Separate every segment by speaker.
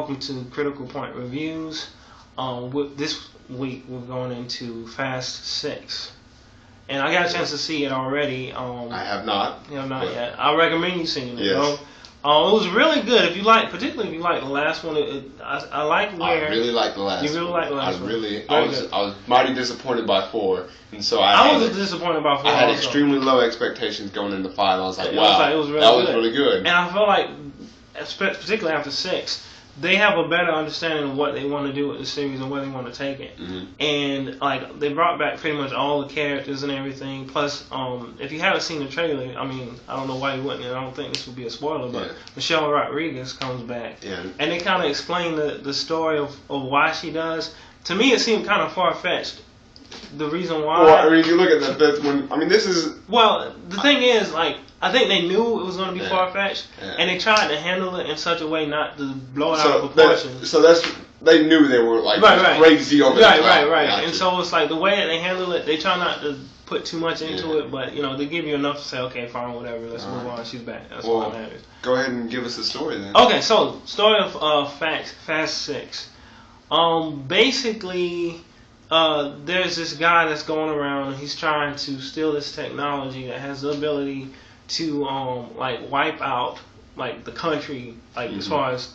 Speaker 1: welcome to Critical Point Reviews. This week we're going into Fast 6. And I got a chance to see it already.
Speaker 2: I have not.
Speaker 1: You have not yet. I recommend you seeing it.
Speaker 2: Yes.
Speaker 1: It was really good. If you like, particularly if you like the last one, I like where
Speaker 2: I really like the last.
Speaker 1: You really like the last one.
Speaker 2: I was mighty disappointed by 4, and so
Speaker 1: I was disappointed by 4.
Speaker 2: I had
Speaker 1: also.
Speaker 2: extremely low expectations going into 5. I was like,
Speaker 1: It
Speaker 2: wow,
Speaker 1: was
Speaker 2: that was really good.
Speaker 1: And I feel like, particularly after 6, they have a better understanding of what they want to do with the series and where they want to take it.
Speaker 2: Mm-hmm.
Speaker 1: And like they brought back pretty much all the characters and everything. Plus, if you haven't seen the trailer, I mean, I don't know why you wouldn't. And I don't think this would be a spoiler, but Michelle Rodriguez comes back, and they kind of explain the story of why she does. To me, it seemed kind of far fetched. The reason why.
Speaker 2: Well, I mean, if you look at the 5th one, I mean, this is.
Speaker 1: Well, the thing is, like, I think they knew it was going to be far-fetched, and they tried to handle it in such a way not to blow it out of proportion.
Speaker 2: They knew they were like crazy over the top.
Speaker 1: Right. And so it's like the way that they handle it, they try not to put too much into it, but they give you enough to say, okay, fine, whatever, let's move on. She's back. That's all that matters.
Speaker 2: Go ahead and give us the story then.
Speaker 1: Okay, so story of Fast 6. Basically. There's this guy that's going around and he's trying to steal this technology that has the ability to like wipe out like the country, like as far as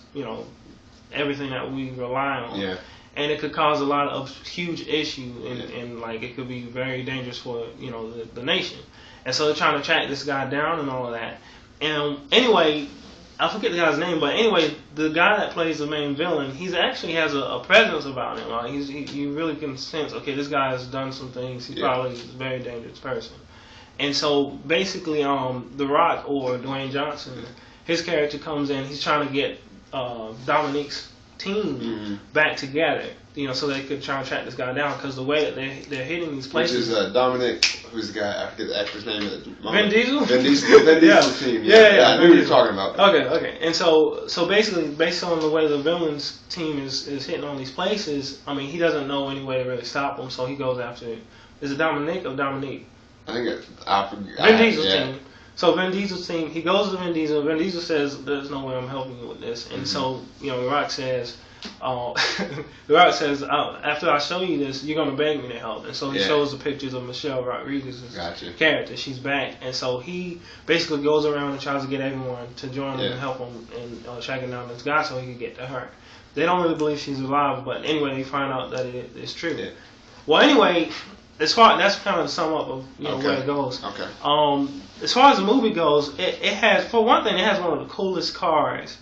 Speaker 1: everything that we rely on.
Speaker 2: Yeah. And
Speaker 1: it could cause a lot of huge issue and like it could be very dangerous for the nation. And so they're trying to track this guy down and all of that. And anyway, I forget the guy's name, but anyway, the guy that plays the main villain, he actually has a presence about him. Like you really can sense, okay, this guy has done some things. He's probably a very dangerous person. And so basically, The Rock or Dwayne Johnson, his character comes in. He's trying to get Dominique's team back together, so they could try and track this guy down because the way that they're hitting these places.
Speaker 2: Which is Dominic, who's the guy? I forget the actor's name.
Speaker 1: Vin Diesel.
Speaker 2: Vin Diesel's team. Yeah. I knew you were talking about.
Speaker 1: Okay. And so basically, based on the way the villain's team is hitting on these places, I mean, he doesn't know any way to really stop them, so he goes after it. Is it Dominic or Dominique?
Speaker 2: I think it's
Speaker 1: Vin Diesel's team. So Vin Diesel's team, he goes to Vin Diesel. Vin Diesel says, "There's no way I'm helping you with this." And so, The Rock says, after I show you this, you're gonna beg me to help. And so he shows the pictures of Michelle Rodriguez's character. She's back, and so he basically goes around and tries to get everyone to join him and help him in tracking down this guy so he can get to her. They don't really believe she's alive, but anyway, they find out that it's true. Yeah. Well, anyway. That's kind of the sum up of where it goes.
Speaker 2: Okay.
Speaker 1: As far as the movie goes, it has, for one thing, it has one of the coolest cars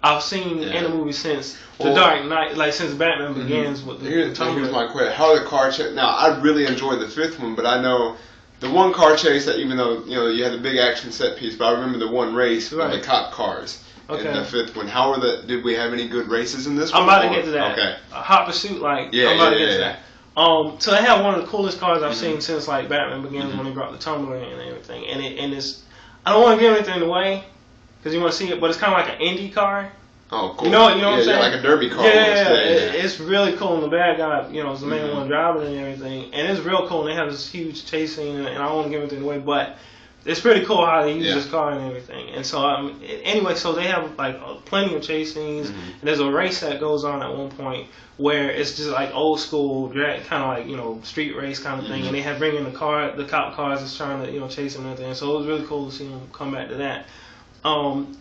Speaker 1: I've seen in a movie since The Dark Knight, like since Batman Begins. With
Speaker 2: here's my question: how are the car chase? Now, I really enjoyed the 5th one, but I know the one car chase that even though you had the big action set piece, but I remember the one race with the cop cars. Okay. In the 5th one, did we have any good races in this one?
Speaker 1: I'm about to get to that.
Speaker 2: Okay.
Speaker 1: Hot Pursuit, I'm about to get to that. So they have one of the coolest cars I've seen since like Batman Begins when they brought the tumbler in and everything. And it's I don't want to give anything away because you want to see it, but it's kind of like an Indy car.
Speaker 2: Oh, cool.
Speaker 1: You know what I'm saying?
Speaker 2: Like a derby car.
Speaker 1: It's really cool. And the bad guy, is the main one driving and everything. And it's real cool. And they have this huge chase scene, and I don't want to give anything away, but it's pretty cool how they use this car and everything. And so anyway, so they have like plenty of chase scenes. And there's a race that goes on at one point where it's just like old school, kind of like street race kind of thing. And they have bringing the cop cars that's trying to chase them and everything. So it was really cool to see them come back to that.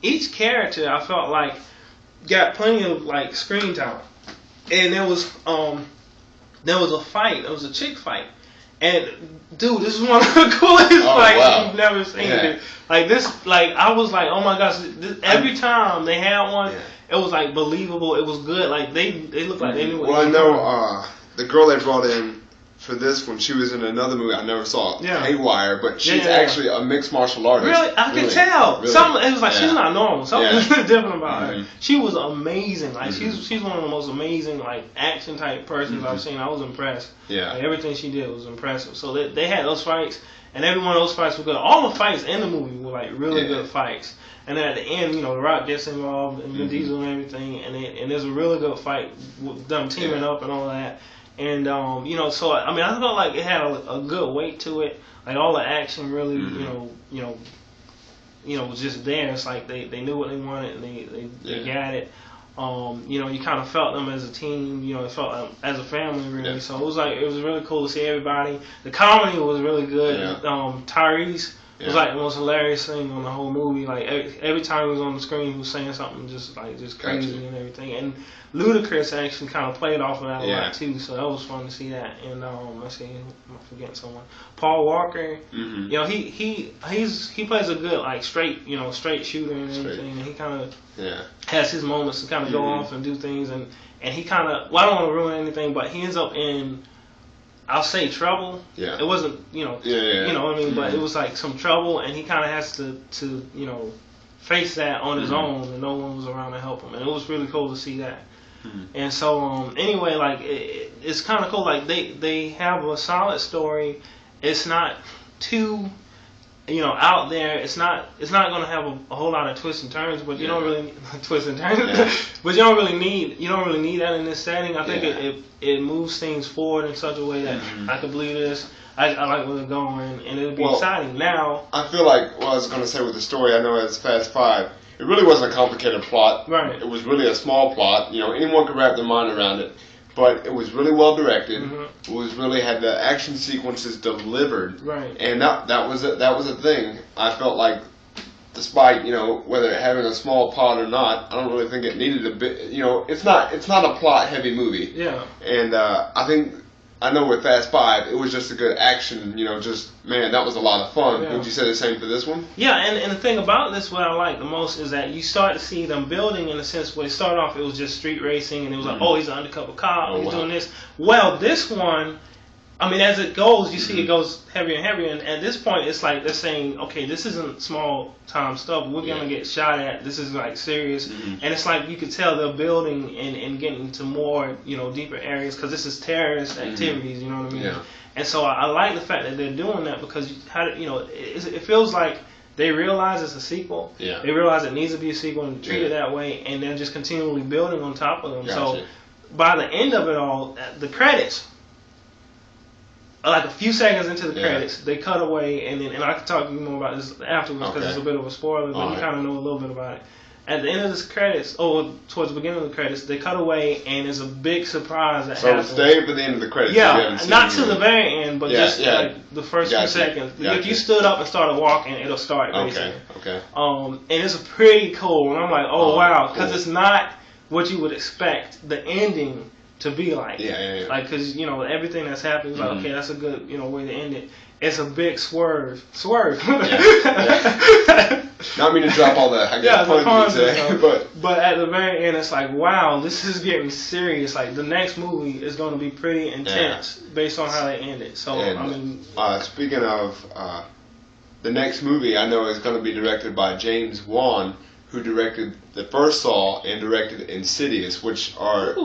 Speaker 1: Each character I felt like got plenty of like screen time, and there was a fight. There was a chick fight. And dude, this is one of the coolest fights you've never seen. Dude. Like this, like I was like, oh my gosh! Every time they had one, it was like believable. It was good. Like they looked like they knew what
Speaker 2: they were doing. Well, I know the girl they brought in for this one. She was in another movie I never saw, Haywire, but she's actually a mixed martial artist.
Speaker 1: Really, I could tell. Really. It was like she's not normal. Something was different about her. She was amazing. Like she's one of the most amazing like action type persons I've seen. I was impressed.
Speaker 2: Yeah,
Speaker 1: like, everything she did was impressive. So they had those fights, and every one of those fights were good. All the fights in the movie were like really good fights. And then at the end, The Rock gets involved and Vin Diesel and everything, and there's a really good fight with them teaming up and all that. And so I mean, I felt like it had a good weight to it. Like all the action really, was just there. It's like they knew what they wanted and they got it. You know, you kind of felt them as a team. You know, it felt as a family, really.
Speaker 2: Yeah.
Speaker 1: So it was really cool to see everybody. The comedy was really good.
Speaker 2: Yeah.
Speaker 1: Tyrese was like the most hilarious thing on the whole movie. Like every time he was on the screen, he was saying something just crazy and everything. And Ludacris actually kind of played off of that a lot too. So that was fun to see that. And let's see, I'm forgetting someone. Paul Walker. You know, he plays a good like straight shooter and everything. And he kind of has his moments to kind of go off and do things. And he kind of, well, I don't want to ruin anything, but he ends up in, I'll say, trouble.
Speaker 2: Yeah.
Speaker 1: It wasn't, you know, you know what I mean, but it was like some trouble, and he kind of has to you know, face that on his own, and no one was around to help him, and it was really cool to see that. And so anyway, like it's kind of cool. Like they have a solid story. It's not too, you know, out there. It's not going to have a whole lot of twists and turns, but you don't really twists and turns. But you don't really need that in this setting. I think it moves things forward in such a way that I can believe this. I like where they're going, and it'll be exciting. Now,
Speaker 2: I feel like what I was going to say with the story, I know it's Fast 5. It really wasn't a complicated plot.
Speaker 1: Right.
Speaker 2: It was really a small plot. You know, anyone could wrap their mind around it. But it was really well directed. It was really had the action sequences delivered.
Speaker 1: Right.
Speaker 2: And that was a thing. I felt like, despite, you know, whether having a small plot or not, I don't really think it needed a bit. You know, it's not a plot heavy movie.
Speaker 1: Yeah.
Speaker 2: And I know with Fast 5, it was just a good action, you know, man, that was a lot of fun.
Speaker 1: Yeah.
Speaker 2: Would you say the same for this one?
Speaker 1: Yeah, and the thing about this, what I like the most is that you start to see them building in a sense where it started off, it was just street racing, and it was like, oh, he's an undercover cop, he's doing this. Well, this one, I mean, as it goes, you see it goes heavier and heavier, and at this point, it's like they're saying, okay, this isn't small time stuff. We're gonna get shot at. This is like serious, and it's like you could tell they're building and getting to more, you know, deeper areas because this is terrorist activities. You know what I mean? Yeah. And so I like the fact that they're doing that because it feels like they realize it's a sequel. Yeah. They realize it needs to be a sequel and treat it that way, and they're just continually building on top of them. Gotcha. So by the end of it all, the credits. Like a few seconds into the credits, they cut away, and I can talk to you more about this afterwards because it's a bit of a spoiler, but you kind of know a little bit about it. At the end of this credits, towards the beginning of the credits, they cut away, and there's a big surprise that happens.
Speaker 2: So stay for the end of the credits.
Speaker 1: Yeah, not to the very end, but just like the first few seconds. If you stood up and started walking, it'll start basically.
Speaker 2: Okay.
Speaker 1: And it's pretty cool, and I'm like, oh wow, because it's not what you would expect the ending to be like. Yeah. Like, because, you know, everything that's happening is like, okay, that's a good, you know, way to end it. It's a big swerve.
Speaker 2: Not mean to drop all that.
Speaker 1: But at the very end, it's like, wow, this is getting serious. Like, the next movie is going to be pretty intense based on how they end it. So, I mean...
Speaker 2: speaking of the next movie, I know is going to be directed by James Wan, who directed the first Saw and directed Insidious, which are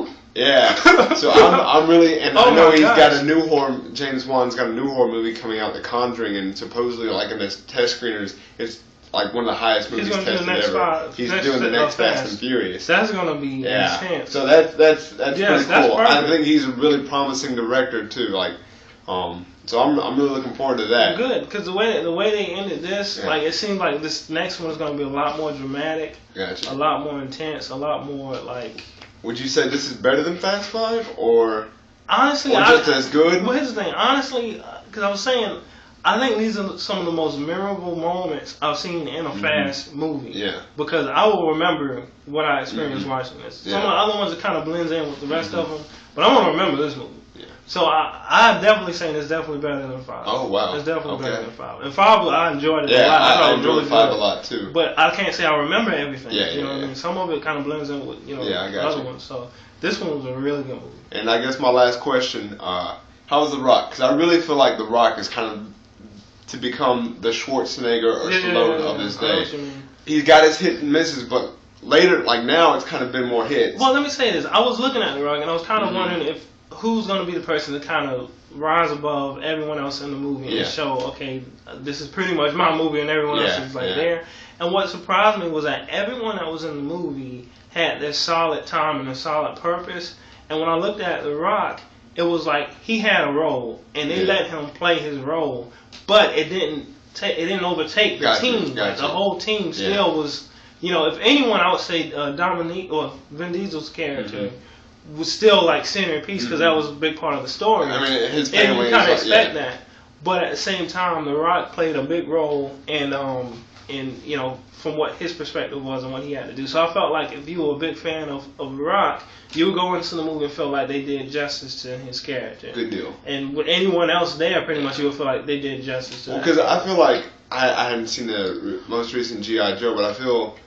Speaker 2: So I'm really, and I know he's got a new horror. James Wan's got a new horror movie coming out, The Conjuring, and supposedly like in the test screeners, it's like one of the highest movies tested ever. He's doing the next Fast and Furious.
Speaker 1: That's gonna be intense.
Speaker 2: So that's pretty cool. I think he's a really promising director too. Like, so I'm really looking forward to that.
Speaker 1: Good, because the way they ended this, like it seemed like this next one is going to be a lot more dramatic, a lot more intense, a lot more like.
Speaker 2: Would you say this is better than Fast 5, or
Speaker 1: honestly,
Speaker 2: just as good?
Speaker 1: Well, here's the thing. Honestly, because I was saying, I think these are some of the most memorable moments I've seen in a Fast movie. Yeah. Because I will remember what I experienced watching this. Some of the other ones it kind of blends in with the rest of them, but I'm gonna remember this movie. So I'm definitely saying it's definitely better than 5.
Speaker 2: Oh wow!
Speaker 1: It's definitely better than 5. And 5, I enjoyed it a lot.
Speaker 2: I enjoyed 5 a lot too.
Speaker 1: But I can't say I remember everything. You know what I mean? Some of it kind of blends in with the other ones. So this one was a really good movie.
Speaker 2: And I guess my last question: how's The Rock? Because I really feel like The Rock is kind of to become the Schwarzenegger or Stallone of his day. He's got his hit and misses, but later, like now, it's kind of been more hits.
Speaker 1: Well, let me say this: I was looking at The Rock, and I was kind of wondering who's going to be the person to kind of rise above everyone else in the movie and show, okay, this is pretty much my movie and everyone else is like there. And what surprised me was that everyone that was in the movie had their solid time and a solid purpose. And when I looked at The Rock, it was like he had a role and they let him play his role, but it didn't overtake the team. The whole team still was you know, if anyone, I would say Dominique or Vin Diesel's character was still like centerpiece because that was a big part of the story.
Speaker 2: I mean, his family.
Speaker 1: And you kind of expect that, but at the same time, The Rock played a big role in you know, from what his perspective was and what he had to do. So I felt like if you were a big fan of The Rock, you would go into the movie and feel like they did justice to his character.
Speaker 2: Good deal.
Speaker 1: And with anyone else there, pretty much you would feel like they did justice to.
Speaker 2: Well, because I feel like I haven't seen the most recent G.I. Joe, but I feel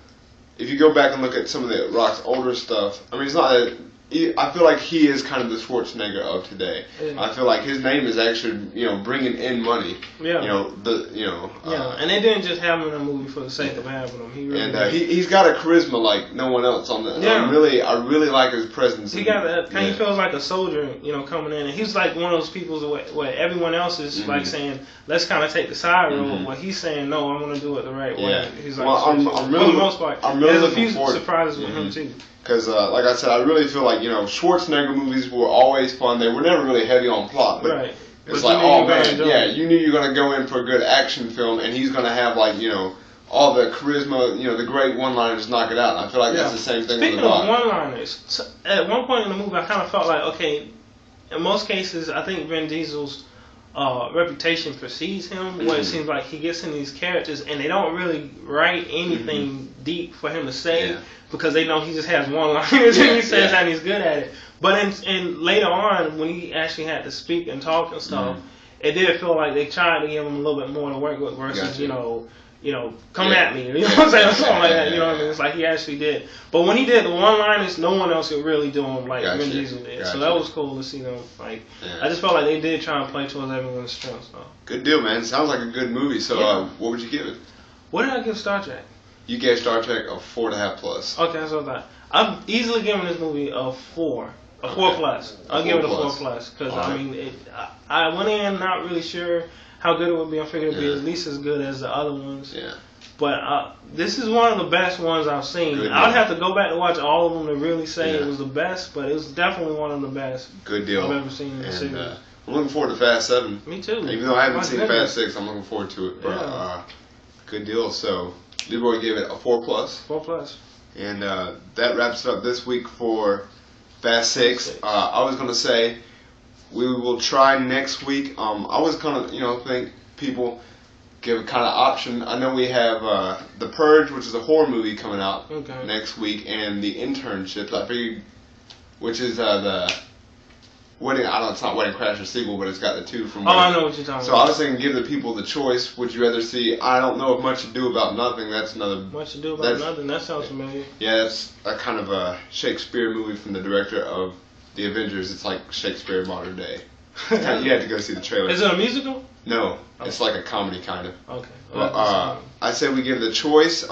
Speaker 2: if you go back and look at some of the Rock's older stuff, I mean, it's not that. I feel like he is kind of the Schwarzenegger of today. Yeah. I feel like his name is actually, you know, bringing in money. Yeah. You know,
Speaker 1: yeah, and they didn't just have him in a movie for the sake of having him. He really
Speaker 2: and he's got a charisma like no one else on the. Yeah. I really like his presence.
Speaker 1: He got that. He feels like a soldier, you know, coming in, and he's like one of those people where everyone else is like saying, let's kind of take the side road. But he's saying, no, I'm going to do it the right way. He's like,
Speaker 2: well, I'm really,
Speaker 1: for the most part,
Speaker 2: I'm really
Speaker 1: there's a few
Speaker 2: forward.
Speaker 1: surprises with him too.
Speaker 2: Because, like I said, I really feel like, you know, Schwarzenegger movies were always fun. They were never really heavy on plot. But it's like, oh, man, yeah, you knew you were going to go in for a good action film, and he's going to have, like, you know, all the charisma, you know, the great one-liners knock it out. And I feel like that's the same thing with The Rock.
Speaker 1: Speaking of one-liners, at one point in the movie, I kind of felt like, okay, in most cases, I think Vin Diesel's reputation precedes him, where it seems like he gets in these characters and they don't really write anything deep for him to say because they know he just has one-liners and he says that and he's good at it. But in later on, when he actually had to speak and talk and stuff, it did feel like they tried to give him a little bit more to work with versus, you know, come at me, you know what I'm saying, or something like that, you know what I mean? It's like he actually did. But when he did the one-liners, no one else could really do them like Vin Diesel did. So that was cool to see them. Like, I just felt like they did try and play towards everyone's strengths. So.
Speaker 2: Good deal, man. Sounds like a good movie. So what would you give it?
Speaker 1: What did I give Star Trek?
Speaker 2: You gave Star Trek a 4.5 plus.
Speaker 1: Okay, that's what I thought. I'm easily giving this movie a 4. A 4 plus. I'll give it a 4 plus. Because, I mean, I went in not really sure how good it would be. I figured it would be at least as good as the other ones. Yeah. But this is one of the best ones I've seen. I would have to go back to watch all of them to really say it was the best, but it was definitely one of the best
Speaker 2: Good deal.
Speaker 1: I've ever seen in the series.
Speaker 2: I'm looking forward to Fast 7.
Speaker 1: Me too.
Speaker 2: Even though I haven't seen Fast 6, I'm looking forward to it. But good deal. So Leroy gave it a 4 plus.
Speaker 1: 4 plus.
Speaker 2: And that wraps it up this week for Fast 6. I was going to say we will try next week. I was going to, think people give a kind of option. I know we have The Purge, which is a horror movie coming out next week, and The Internship, I figured, which is the Wedding. I know it's not Wedding Crasher sequel, but it's got the two from.
Speaker 1: I know what you're talking about.
Speaker 2: So I was thinking, give the people the choice. Would you rather see I Don't Know if Much Ado About Nothing? That's another.
Speaker 1: Much Ado About Nothing. That sounds familiar.
Speaker 2: Yeah, that's a kind of a Shakespeare movie from the director of The Avengers. It's like Shakespeare modern day. You have to go see the trailer.
Speaker 1: Is it a musical?
Speaker 2: No, it's like a comedy kind of.
Speaker 1: Okay.
Speaker 2: Well, I say we give the choice.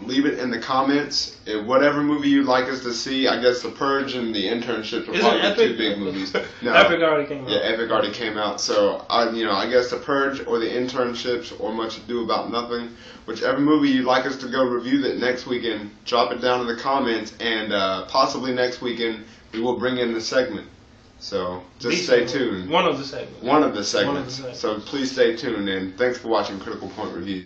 Speaker 2: Leave it in the comments. Whatever movie you'd like us to see. I guess The Purge and The Internship are probably the two big movies.
Speaker 1: No, Epic already came out.
Speaker 2: Yeah, Epic already came out. So I guess The Purge or The Internships or Much Ado About Nothing. Whichever movie you'd like us to go review that next weekend, drop it down in the comments, and possibly next weekend we will bring in the segment. So just stay tuned.
Speaker 1: One of the segments.
Speaker 2: One of the segments. So please stay tuned, and thanks for watching Critical Point Reviews.